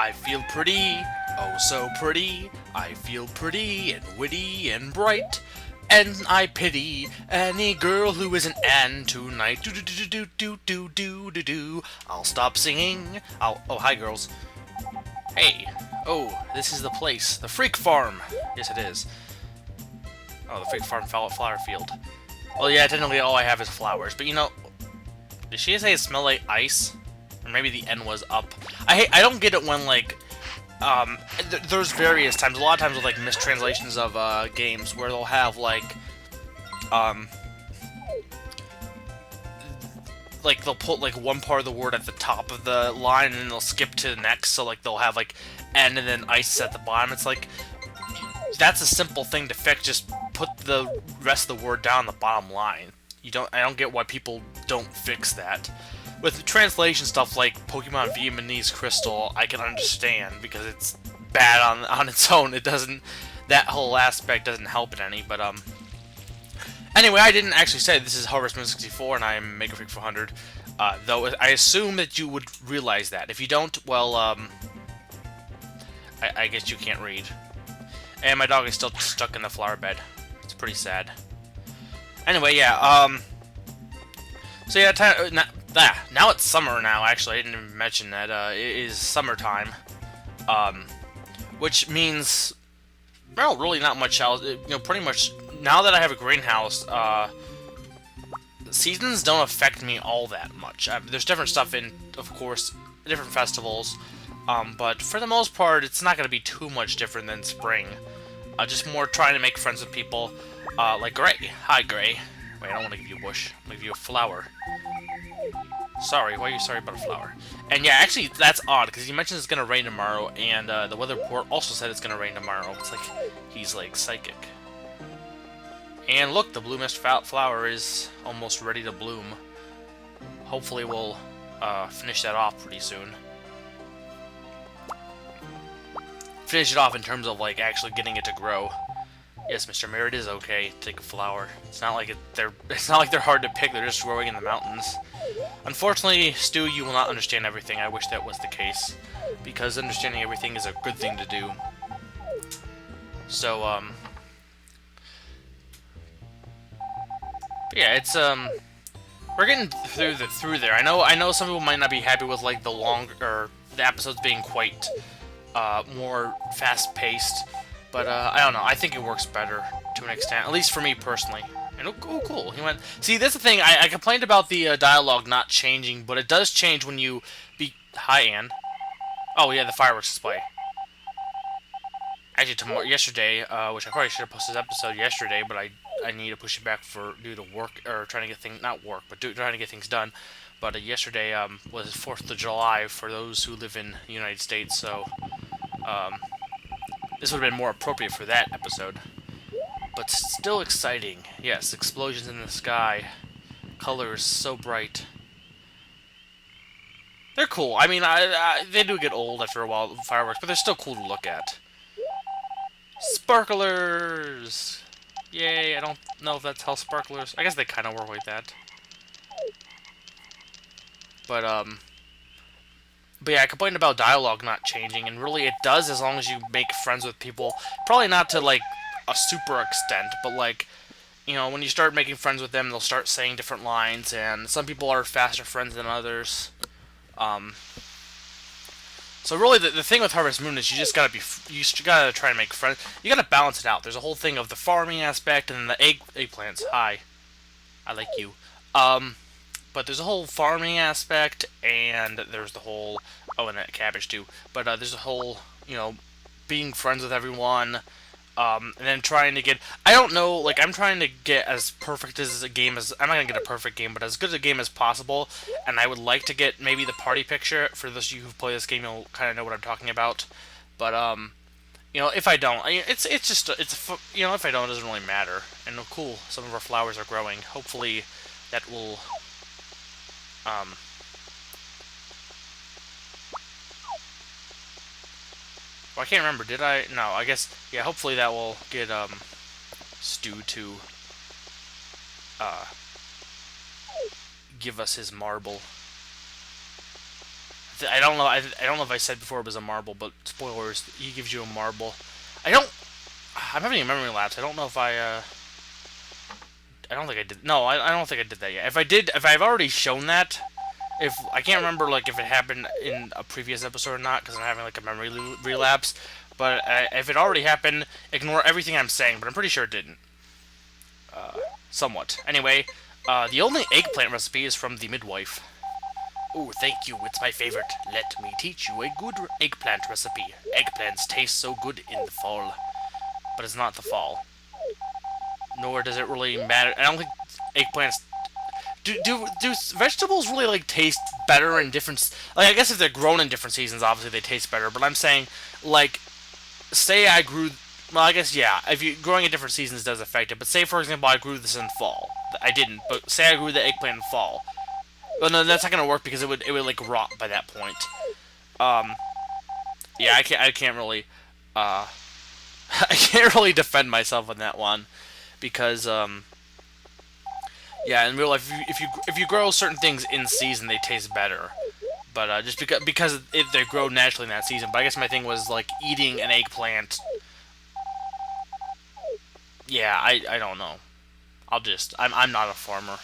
I feel pretty, oh so pretty. I feel pretty and witty and bright. And I pity any girl who isn't Anne tonight. Do do do do do do do do do. I'll stop singing. Oh, hi girls. Hey. Oh, this is the place. The Freak Farm. Yes, it is. Oh, the Freak Farm flower field. Well, yeah, technically all I have is flowers. But you know, did she say it smelled like ice? Or maybe the N was up. I don't get it when, like, there's various times, a lot of times with, like, mistranslations of, games where they'll have, um, like, they'll put, like, one part of the word at the top of the line and then they'll skip to the next, so, like, they'll have, like, N and then ice at the bottom. It's like, that's a simple thing to fix, just put the rest of the word down the bottom line. I don't get why people don't fix that. With translation stuff like Pokemon Vietnamese Crystal, I can understand because it's bad on its own. It doesn't, that whole aspect doesn't help it any. But anyway, I didn't actually say this is Harvest Moon 64 and I'm Mega Freak 400. Though I assume that you would realize that. If you don't, well, I guess you can't read. And my dog is still stuck in the flower bed. It's pretty sad. Anyway, yeah. So yeah, now it's summer now, actually. I didn't even mention that. It is summertime. Which means, well, really not much else. You know, pretty much, now that I have a greenhouse, seasons don't affect me all that much. There's different stuff in, of course, different festivals. But for the most part, it's not going to be too much different than spring. Just more trying to make friends with people, like Gray. Hi, Gray. Wait, I don't want to give you a bush. I'm going to give you a flower. Sorry, why are you sorry about a flower? And yeah, actually, that's odd, because he mentions it's going to rain tomorrow, and the weather report also said it's going to rain tomorrow. It's like, he's like psychic. And look, the blue mist flower is almost ready to bloom. Hopefully we'll finish that off pretty soon. Finish it off in terms of, like, actually getting it to grow. Yes, Mr. Mayor, it is okay to take a flower. It's not like they're hard to pick. They're just growing in the mountains. Unfortunately, Stu, you will not understand everything. I wish that was the case, because understanding everything is a good thing to do. So, but yeah, it's we're getting through there. I know some people might not be happy with like the episodes being quite more fast-paced. But, I don't know, I think it works better to an extent, at least for me personally. And, oh, cool, he went... See, that's the thing, I complained about the dialogue not changing, but it does change when you Hi, Anne. Oh, yeah, the fireworks display. Actually, yesterday, which I probably should have posted this episode yesterday, but I need to push it back due to work, or trying to get things... Not work, but trying to get things done. But, yesterday, was 4th of July for those who live in the United States, so, this would have been more appropriate for that episode. But still exciting. Yes, explosions in the sky. Colors so bright. They're cool. I mean, they do get old after a while, fireworks, but they're still cool to look at. Sparklers! Yay, I don't know if that's how sparklers... I guess they kind of work like that. But yeah, I complained about dialogue not changing, and really it does as long as you make friends with people. Probably not to, like, a super extent, but, like, you know, when you start making friends with them, they'll start saying different lines, and some people are faster friends than others. So really, the thing with Harvest Moon is you just gotta try and make friends. You gotta balance it out. There's a whole thing of the farming aspect, and then the eggplants. Hi. I like you. But there's a whole farming aspect, and there's the whole... Oh, and that cabbage, too. But there's a whole, you know, being friends with everyone, and then trying to get... I don't know, like, I'm trying to get as perfect as a game as... I'm not going to get a perfect game, but as good a game as possible, and I would like to get maybe the party picture. For those of you who play this game, you'll kind of know what I'm talking about. But, you know, if I don't... It's just... You know, if I don't, it doesn't really matter. And, oh, cool, some of our flowers are growing. Hopefully that will... Well, I can't remember, did I? No, I guess, yeah, hopefully that will get, Stu to, give us his marble. I don't know. I don't know if I said before it was a marble, but spoilers. He gives you a marble. I don't. I'm having a memory lapse. I don't know if I. I don't think I did. No, I don't think I did that yet. If I did, if I've already shown that, if I can't remember like if it happened in a previous episode or not, because I'm having like a memory relapse. But if it already happened, ignore everything I'm saying. But I'm pretty sure it didn't. Somewhat. Anyway, the only eggplant recipe is from the midwife. Oh, thank you. It's my favorite. Let me teach you a good eggplant recipe. Eggplants taste so good in the fall, but it's not the fall. Nor does it really matter. I don't think eggplants do vegetables really like taste better in different like I guess if they're grown in different seasons obviously they taste better, but I'm saying like say I grew well I guess yeah, if you growing in different seasons does affect it, but say for example I grew this in fall. I didn't, but say I grew the eggplant in fall. Well no, that's not gonna work because it would like rot by that point. Um yeah, I can't really uh I can't really defend myself on that one because yeah, in real life, if you grow certain things in season, they taste better. But just because they grow naturally in that season. But I guess my thing was like eating an eggplant. Yeah, I don't know. I'm not a farmer,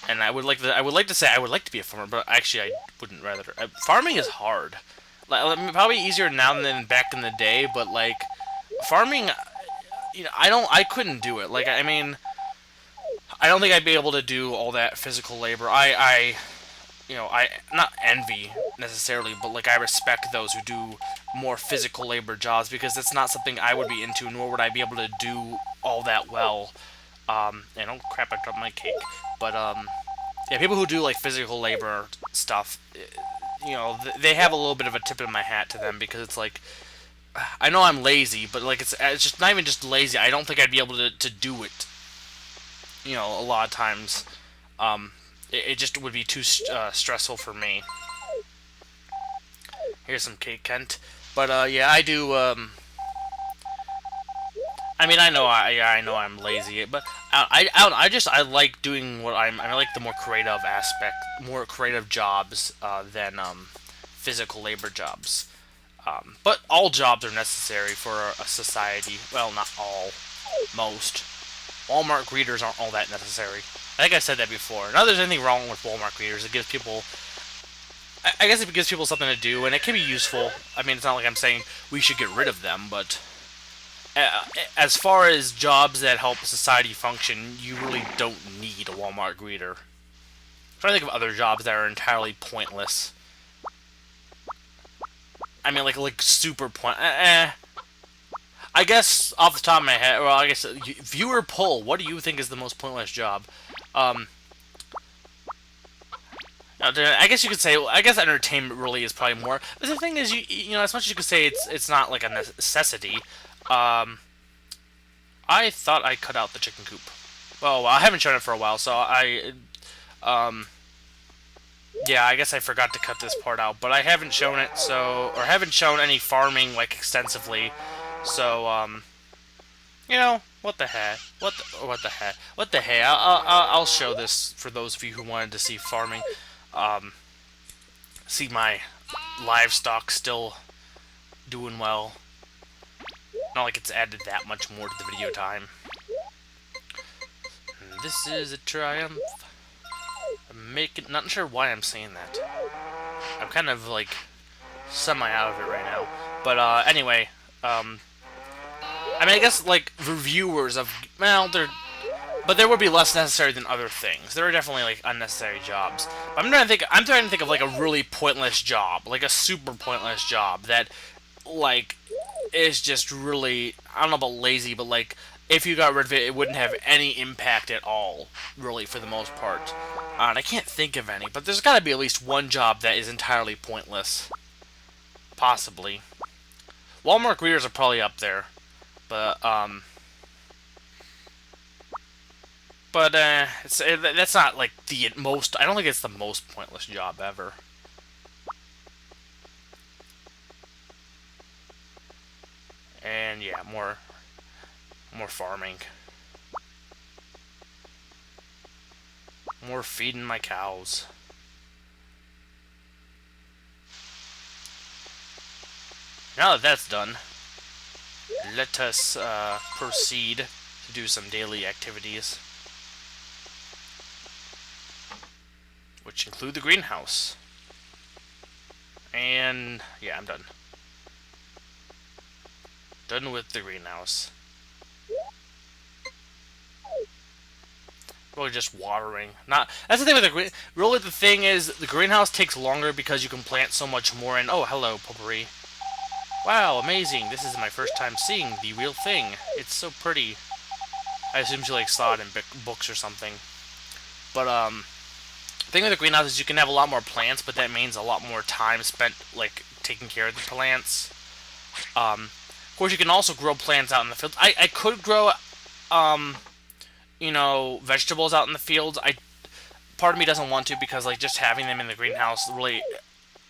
and I would like to say I would like to be a farmer, but actually I wouldn't rather. Farming is hard. Like I mean, probably easier now than back in the day, but like farming, I couldn't do it. Like I mean, I don't think I'd be able to do all that physical labor. I not envy necessarily, but like I respect those who do more physical labor jobs because that's not something I would be into, nor would I be able to do all that well. And oh crap, I dropped my cake. But yeah, people who do like physical labor stuff, they have a little bit of a tip in my hat to them because it's like I know I'm lazy, but like it's just not even just lazy. I don't think I'd be able to do it. A lot of times. It just would be too stressful for me. Here's some cake, Kent. But yeah, I do. I mean, I know I'm lazy, but I like doing I like the more creative aspect, more creative jobs than physical labor jobs. But all jobs are necessary for a society. Well, not all, most. Walmart greeters aren't all that necessary. I think I said that before. Not that there's anything wrong with Walmart greeters. It gives people, I guess it gives people something to do, and it can be useful. I mean, it's not like I'm saying we should get rid of them, but as far as jobs that help society function, you really don't need a Walmart greeter. I'm trying to think of other jobs that are entirely pointless. I mean, like super point. I guess off the top of my head, well, I guess viewer poll. What do you think is the most pointless job? Um, I guess you could say. I guess entertainment really is probably more. But the thing is, as much as you could say it's not like a necessity. I thought I cut out the chicken coop. Well, I haven't shown it for a while, so um, yeah, I guess I forgot to cut this part out. But I haven't shown it, or haven't shown any farming like extensively. So what the heck? What the heck? I'll show this for those of you who wanted to see farming. Um, See my livestock still doing well. Not like it's added that much more to the video time. This is a triumph. Not sure why I'm saying that. I'm kind of like semi out of it right now. But anyway, I mean, I guess like reviewers of but there would be less necessary than other things. There are definitely like unnecessary jobs. But I'm trying to think of like a really pointless job, like a super pointless job that like is just really I don't know about lazy, but like if you got rid of it, it wouldn't have any impact at all, really, for the most part. And I can't think of any, but there's got to be at least one job that is entirely pointless. Possibly. Walmart greeters are probably up there. But that's not like the most. I don't think it's the most pointless job ever. And yeah, more farming, more feeding my cows. Now that that's done, let us proceed to do some daily activities, which include the greenhouse. And yeah, I'm done. Done with the greenhouse. Really just watering. Not that's the thing with the green. Really, the thing is the greenhouse takes longer because you can plant so much more. And oh, hello, potpourri. Wow, amazing! This is my first time seeing the real thing. It's so pretty. I assume she like saw it in books or something. But the thing with the greenhouse is you can have a lot more plants, but that means a lot more time spent like taking care of the plants. Of course, you can also grow plants out in the field. I could grow, you know, vegetables out in the fields. Part of me doesn't want to because like just having them in the greenhouse really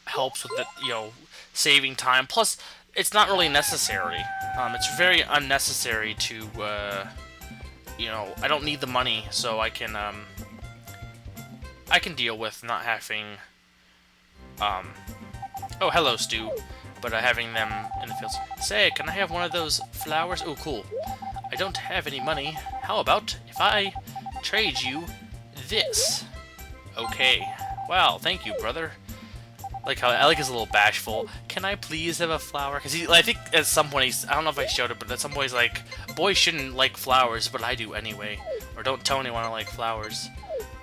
helps with the, you know, saving time. Plus, it's not really necessary. It's very unnecessary to, you know, I don't need the money, so I can deal with not having, oh, hello, Stu. But having them in the fields. Say, can I have one of those flowers? Oh, cool. I don't have any money. How about if I trade you this? Okay. Wow, thank you, brother. Like how I like he's a little bashful. Can I please have a flower? Because I think at some point I don't know if I showed it, but at some point he's like, boys shouldn't like flowers, but I do anyway. Or don't tell anyone I like flowers.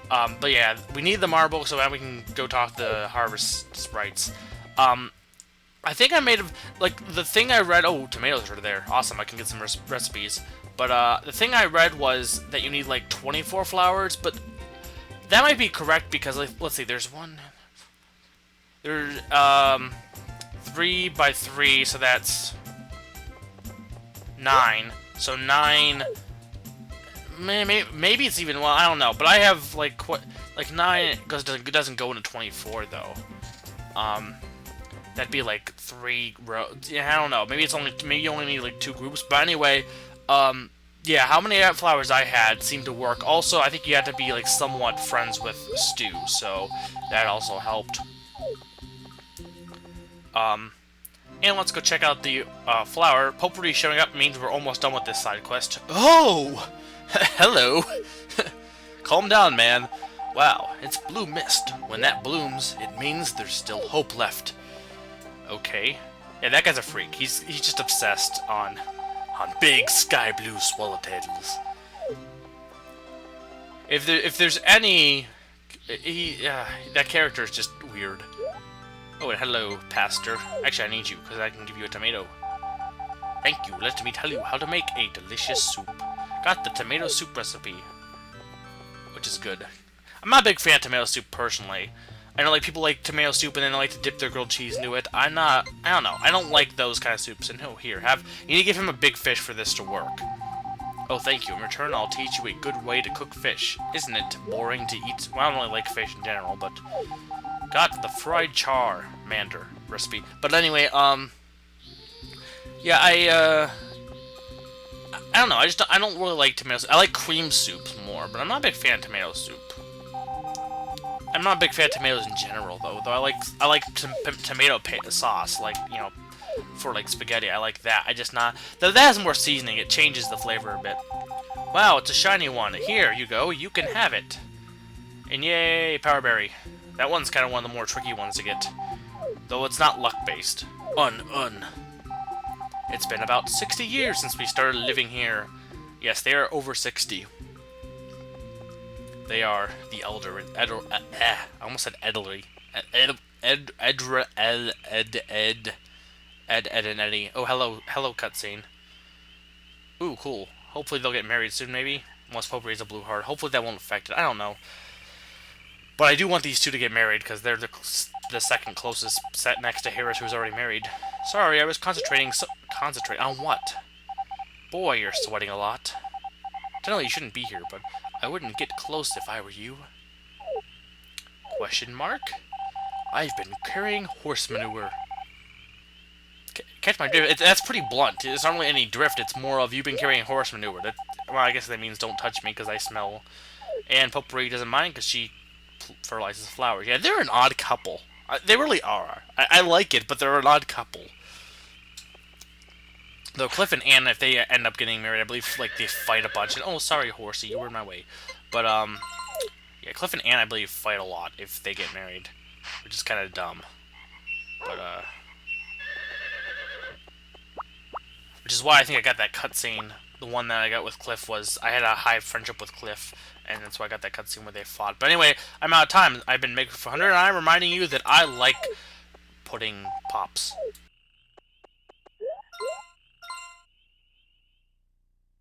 But yeah, we need the marble so now we can go talk to the harvest sprites. I think I made like the thing I read. Oh, tomatoes are there. Awesome! I can get some recipes. But the thing I read was that you need like 24 flowers, but that might be correct because like, let's see. There's one. There's 3 by 3, so that's 9. So 9. Maybe it's even, well, I don't know. But I have like 9 because it doesn't go into 24 though. That'd be like 3 rows. Yeah, I don't know. Maybe you only need like 2 groups. But anyway, yeah, how many flowers I had seemed to work. Also, I think you had to be like somewhat friends with Stu, so that also helped. And let's go check out the flower. Potpourri showing up means we're almost done with this side quest. Oh, hello. Calm down, man. Wow, it's blue mist. When that blooms, it means there's still hope left. Okay. Yeah, that guy's a freak. He's just obsessed on big sky blue swallowtails. If there's any, that character is just weird. Oh, and hello, Pastor. Actually, I need you because I can give you a tomato. Thank you. Let me tell you how to make a delicious soup. Got the tomato soup recipe, which is good. I'm not a big fan of tomato soup personally. I know like people like tomato soup and then they like to dip their grilled cheese into it. I don't know. I don't like those kind of soups. And oh, here, you need to give him a big fish for this to work. Oh, thank you. In return, I'll teach you a good way to cook fish. Isn't it boring to eat? Well, I don't really like fish in general, but got the fried char mander recipe. But anyway, yeah, I don't know. I don't really like tomato soup. I like cream soups more, but I'm not a big fan of tomato soup. I'm not a big fan of tomatoes in general, though. Though I like tomato sauce, like, you know, for like spaghetti. I like that. That has more seasoning. It changes the flavor a bit. Wow, it's a shiny one. Here you go. You can have it. And yay, power berry. That one's kind of one of the more tricky ones to get, though it's not luck based. It's been about 60 years since we started living here. Yes, they are over 60. They are the elder. I almost said elderly. Ed and Eddie. Oh, hello, cutscene. Ooh, cool. Hopefully they'll get married soon, maybe. Unless Pope raised a blue heart. Hopefully that won't affect it. I don't know. But I do want these two to get married because they're the second closest, set next to Harris, who's already married. Sorry, I was concentrating. Concentrate on what? Boy, you're sweating a lot. Generally, you shouldn't be here, but I wouldn't get close if I were you. Question mark? I've been carrying horse manure. Catch my drift. That's pretty blunt. It's not really any drift. It's more of you've been carrying horse manure. Well, I guess that means don't touch me because I smell. And Potpourri doesn't mind because she fertilizes flowers. Yeah, they're an odd couple. They really are. I like it, but they're an odd couple. Though Cliff and Anna, if they end up getting married, I believe like they fight a bunch. And oh, sorry, horsey, you were in my way. But yeah, Cliff and Anna, I believe, fight a lot if they get married, which is kind of dumb. But which is why I think I got that cutscene. The one that I got with Cliff was I had a high friendship with Cliff, and that's why I got that cutscene where they fought. But anyway, I'm out of time. I've been Maker for 100, and I'm reminding you that I like pudding pops.